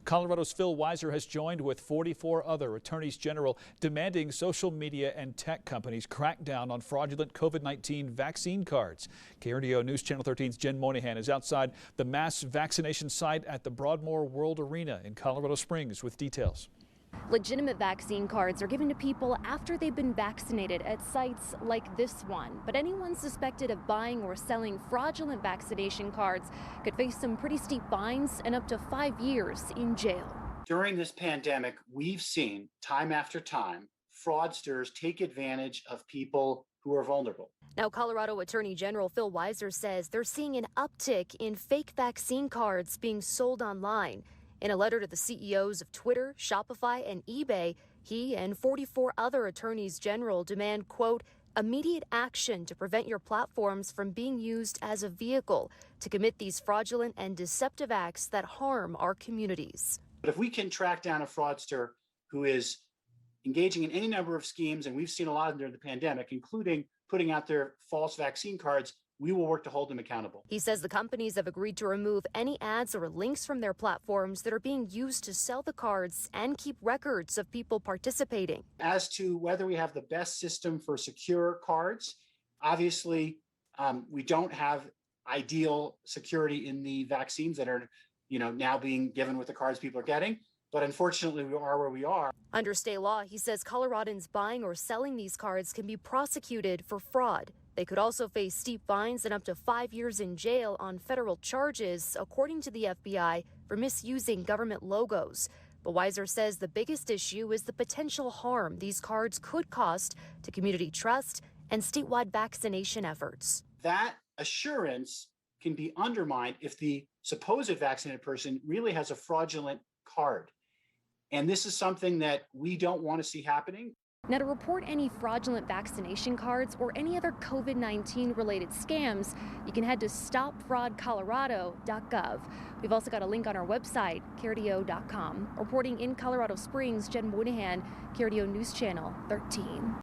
Colorado's Phil Weiser has joined with 44 other attorneys general demanding social media and tech companies crack down on fraudulent COVID-19 vaccine cards. KRDO News Channel 13's Jen Moynihan is outside the mass vaccination site at the Broadmoor World Arena in Colorado Springs with details. Legitimate vaccine cards are given to people after they've been vaccinated at sites like this one. But anyone suspected of buying or selling fraudulent vaccination cards could face some pretty steep fines and up to 5 years in jail. During this pandemic, we've seen time after time fraudsters take advantage of people who are vulnerable. Now, Colorado Attorney General Phil Weiser says they're seeing an uptick in fake vaccine cards being sold online. In a letter to the CEOs of Twitter, Shopify, and eBay, he and 44 other attorneys general demand, quote, immediate action to prevent your platforms from being used as a vehicle to commit these fraudulent and deceptive acts that harm our communities. But if we can track down a fraudster who is engaging in any number of schemes, and we've seen a lot of them during the pandemic, including putting out their false vaccine cards, we will work to hold them accountable. He says the companies have agreed to remove any ads or links from their platforms that are being used to sell the cards and keep records of people participating. As to whether we have the best system for secure cards, obviously we don't have ideal security in the vaccines that are, now being given with the cards people are getting. But unfortunately, we are where we are. Under state law, he says Coloradans buying or selling these cards can be prosecuted for fraud. They could also face steep fines and up to 5 years in jail on federal charges, according to the FBI, for misusing government logos. But Weiser says the biggest issue is the potential harm these cards could cost to community trust and statewide vaccination efforts. That assurance can be undermined if the supposed vaccinated person really has a fraudulent card. And this is something that we don't want to see happening. Now, to report any fraudulent vaccination cards or any other COVID-19 related scams, you can head to stopfraudcolorado.gov. We've also got a link on our website, KRDO.com. Reporting in Colorado Springs, Jen Moynihan, KRDO News Channel 13.